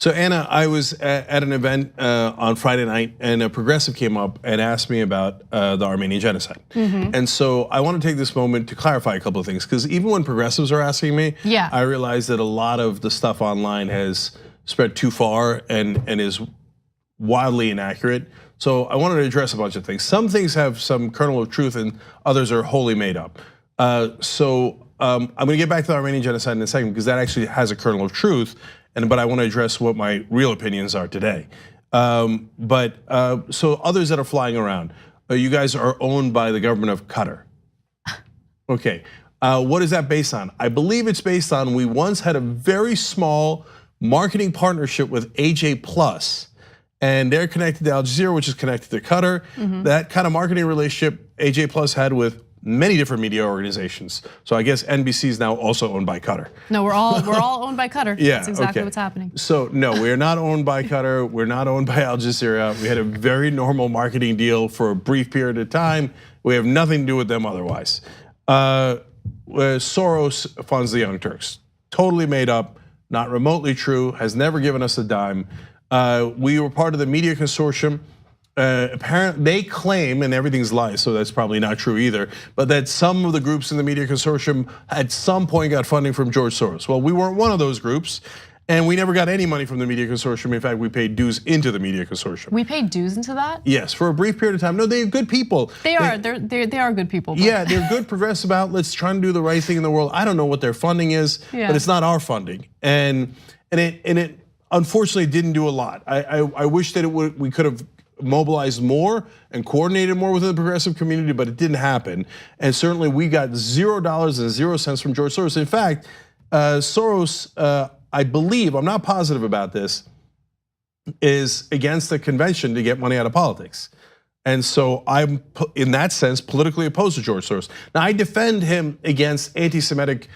So Anna, I was at an event on Friday night, and a progressive came up and asked me about the Armenian Genocide. And so I want to take this moment to clarify a couple of things, because even when progressives are asking me, I realize that a lot of the stuff online has spread too far and is wildly inaccurate. So I wanted to address a bunch of things. Some things have some kernel of truth, and others are wholly made up. I'm going to get back to the Armenian Genocide in a second, because that actually has a kernel of truth. But I want to address what my real opinions are today. So others that are flying around, you guys are owned by the government of Qatar. Okay, what is that based on? I believe it's based on, we once had a very small marketing partnership with AJ Plus, and they're connected to Al Jazeera, which is connected to Qatar. That kind of marketing relationship AJ Plus had with many different media organizations. So I guess NBC is now also owned by Qatar. No, we're all owned by Qatar. Yeah, that's exactly what's happening. So no, we are not owned by Qatar. We're not owned by Al Jazeera. We had a very normal marketing deal for a brief period of time. We have nothing to do with them otherwise. Soros funds the Young Turks. Totally made up, not remotely true, has never given us a dime. We were part of the media consortium. Apparently, they claim, and everything's lies, so that's probably not true either, but that some of the groups in the media consortium at some point got funding from George Soros. Well, we weren't one of those groups, and we never got any money from the media consortium. In fact, we paid dues into the media consortium. We paid dues into that? Yes, for a brief period of time. No, they're good people. They are good people. But. Yeah, they're good progressive outlets trying to do the right thing in the world. I don't know what their funding is, but it's not our funding, and it unfortunately didn't do a lot. I wish that we could have mobilized more and coordinated more within the progressive community, but it didn't happen. And certainly we got $0 and 0 cents from George Soros. In fact, Soros, I believe, I'm not positive about this, is against the convention to get money out of politics. And so I'm, in that sense, politically opposed to George Soros. Now I defend him against anti-Semitic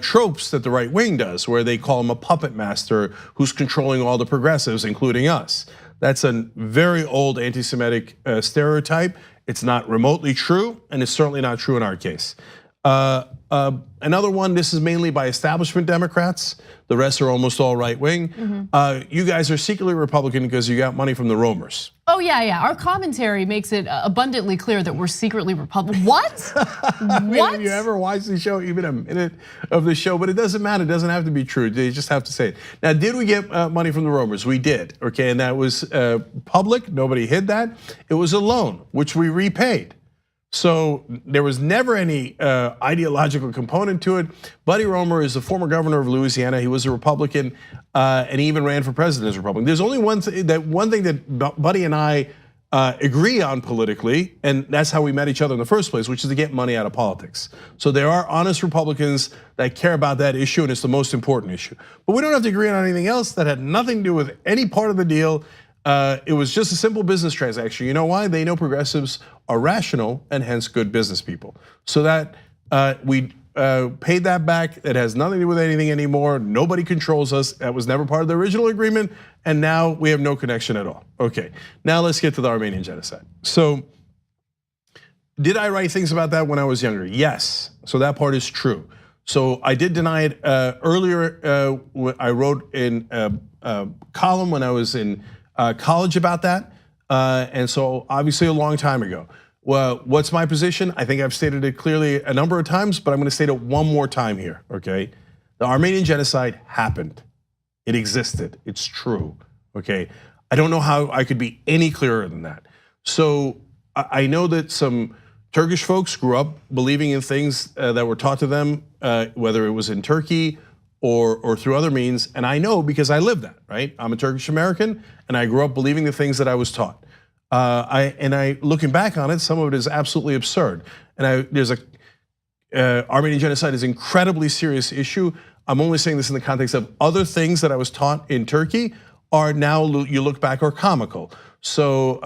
tropes that the right wing does, where they call him a puppet master who's controlling all the progressives, including us. That's a very old anti-Semitic stereotype. It's not remotely true, and it's certainly not true in our case. Another one, this is mainly by establishment Democrats. The rest are almost all right wing. You guys are secretly Republican because you got money from the Roamers. Oh yeah. Our commentary makes it abundantly clear that we're secretly Republican. What? What? Have you ever watched the show, even a minute of the show? But it doesn't matter. It doesn't have to be true. They just have to say it. Now, did we get money from the Roamers? We did. Okay, and that was public. Nobody hid that. It was a loan, which we repaid. So there was never any ideological component to it. Buddy Roemer is the former governor of Louisiana. He was a Republican, and he even ran for president as a Republican. There's only one thing that Buddy and I agree on politically, and that's how we met each other in the first place, which is to get money out of politics. So there are honest Republicans that care about that issue, and it's the most important issue. But we don't have to agree on anything else that had nothing to do with any part of the deal. It was just a simple business transaction. You know why? They know progressives are rational and hence good business people. So that we paid that back. It has nothing to do with anything anymore. Nobody controls us. That was never part of the original agreement. And now we have no connection at all. Okay, now let's get to the Armenian Genocide. So did I write things about that when I was younger? Yes, so that part is true. So I did deny it earlier. I wrote in a column when I was in college about that, and so obviously a long time ago. Well, what's my position? I think I've stated it clearly a number of times, but I'm gonna state it one more time here, okay? The Armenian Genocide happened. It existed, it's true, okay? I don't know how I could be any clearer than that. So I know that some Turkish folks grew up believing in things that were taught to them, whether it was in Turkey or through other means, and I know because I lived that, right? I'm a Turkish American, and I grew up believing the things that I was taught. Looking back on it, some of it is absolutely absurd. And there's Armenian Genocide is an incredibly serious issue. I'm only saying this in the context of other things that I was taught in Turkey are now, you look back, are comical. So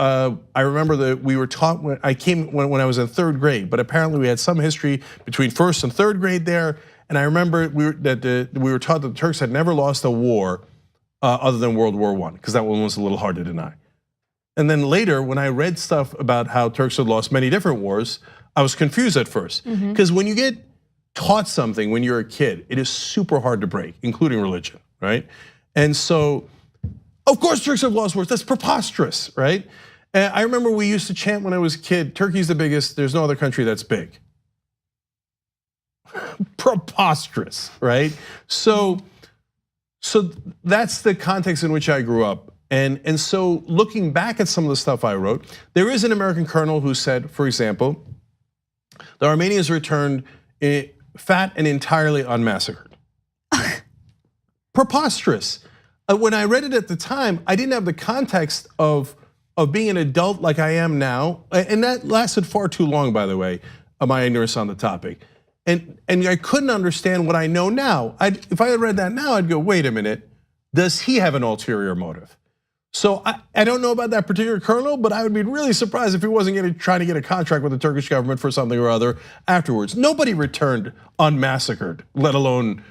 I remember that we were taught when I was in 3rd grade, but apparently we had some history between 1st and 3rd grade there. And I remember we were taught that the Turks had never lost a war other than World War I, because that one was a little hard to deny. And then later, when I read stuff about how Turks had lost many different wars, I was confused at first. Because when you get taught something when you're a kid, it is super hard to break, including religion, right? And so Of course Turks have lost wars, that's preposterous, right? And I remember we used to chant when I was a kid, Turkey's the biggest, there's no other country that's big. Preposterous, right? So that's the context in which I grew up. And so looking back at some of the stuff I wrote, there is an American colonel who said, for example, the Armenians returned fat and entirely unmassacred. Preposterous. When I read it at the time, I didn't have the context of being an adult like I am now. And that lasted far too long, by the way, my ignorance on the topic. And I couldn't understand what I know now. If I had read that now, I'd go, wait a minute, does he have an ulterior motive? So I don't know about that particular colonel, but I would be really surprised if he wasn't trying to get a contract with the Turkish government for something or other afterwards. Nobody returned unmassacred, let alone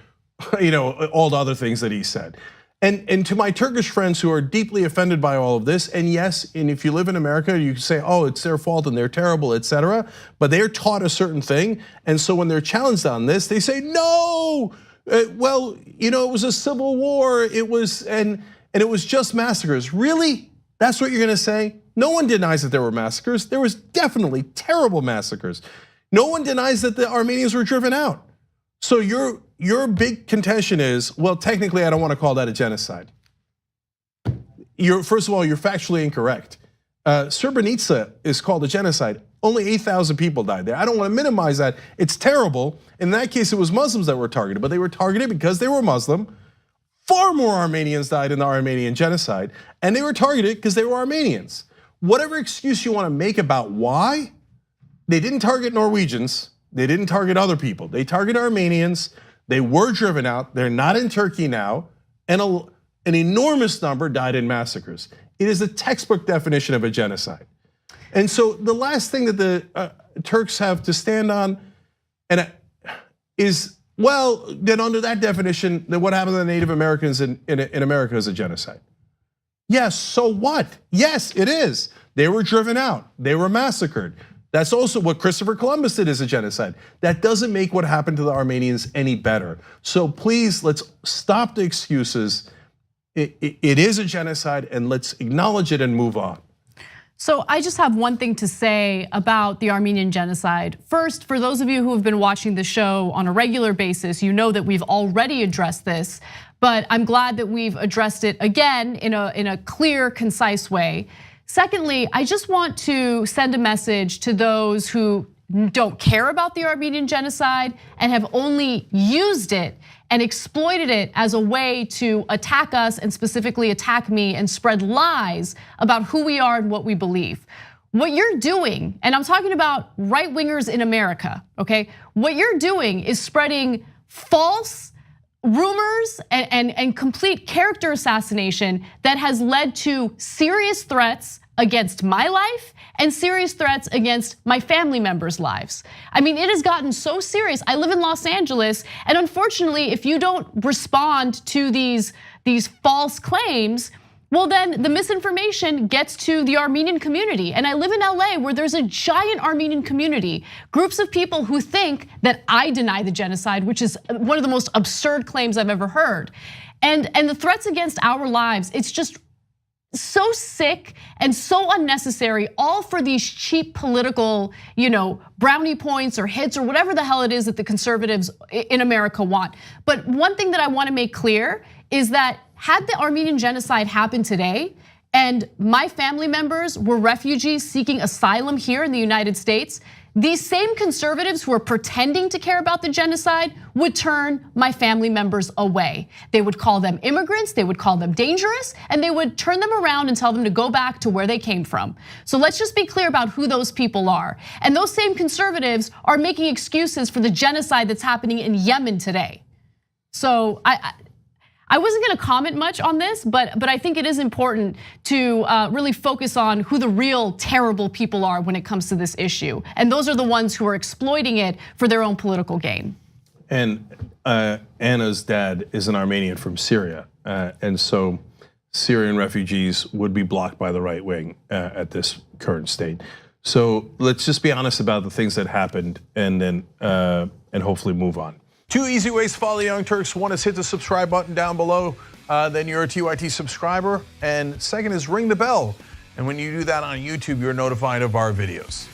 all the other things that he said. And to my Turkish friends who are deeply offended by all of this, and yes, and if you live in America, you say, oh, it's their fault and they're terrible, etc. But they're taught a certain thing, and so when they're challenged on this, they say, no, well, it was a civil war, it was and it was just massacres. Really? That's what you're gonna say? No one denies that there were massacres. There was definitely terrible massacres. No one denies that the Armenians were driven out. So your big contention is, well, technically I don't wanna call that a genocide. First of all, you're factually incorrect. Srebrenica is called a genocide. Only 8,000 people died there. I don't wanna minimize that, it's terrible. In that case, it was Muslims that were targeted, but they were targeted because they were Muslim. Far more Armenians died in the Armenian Genocide, and they were targeted because they were Armenians. Whatever excuse you want to make about why, they didn't target Norwegians, they didn't target other people, they targeted Armenians, they were driven out, they're not in Turkey now, and an enormous number died in massacres. It is a textbook definition of a genocide. And so the last thing that the Turks have to stand on is, well, then under that definition, then what happened to the Native Americans in America is a genocide. Yes, so what? Yes, it is. They were driven out, they were massacred. That's also what Christopher Columbus did as a genocide. That doesn't make what happened to the Armenians any better. So please, let's stop the excuses. It is a genocide, and let's acknowledge it and move on. So I just have one thing to say about the Armenian Genocide. First, for those of you who have been watching the show on a regular basis, you know that we've already addressed this, but I'm glad that we've addressed it again in a clear, concise way. Secondly, I just want to send a message to those who don't care about the Armenian Genocide and have only used it and exploited it as a way to attack us and specifically attack me and spread lies about who we are and what we believe. What you're doing, and I'm talking about right-wingers in America, okay? What you're doing is spreading false rumors and complete character assassination that has led to serious threats against my life and serious threats against my family members' lives. I mean, it has gotten so serious. I live in Los Angeles, and unfortunately, if you don't respond to these false claims, well then the misinformation gets to the Armenian community. And I live in LA where there's a giant Armenian community, groups of people who think that I deny the genocide, which is one of the most absurd claims I've ever heard. And the threats against our lives, it's just so sick and so unnecessary, all for these cheap political, brownie points or hits or whatever the hell it is that the conservatives in America want. But one thing that I want to make clear is that had the Armenian Genocide happened today and my family members were refugees seeking asylum here in the United States, these same conservatives who are pretending to care about the genocide would turn my family members away. They would call them immigrants, they would call them dangerous, and they would turn them around and tell them to go back to where they came from. So let's just be clear about who those people are. And those same conservatives are making excuses for the genocide that's happening in Yemen today. So I wasn't gonna comment much on this, but I think it is important to really focus on who the real terrible people are when it comes to this issue. And those are the ones who are exploiting it for their own political gain. And Anna's dad is an Armenian from Syria. And so Syrian refugees would be blocked by the right wing at this current state. So let's just be honest about the things that happened and then and hopefully move on. Two easy ways to follow the Young Turks. One is hit the subscribe button down below. then you're a TYT subscriber. And second is ring the bell. And when you do that on YouTube, you're notified of our videos.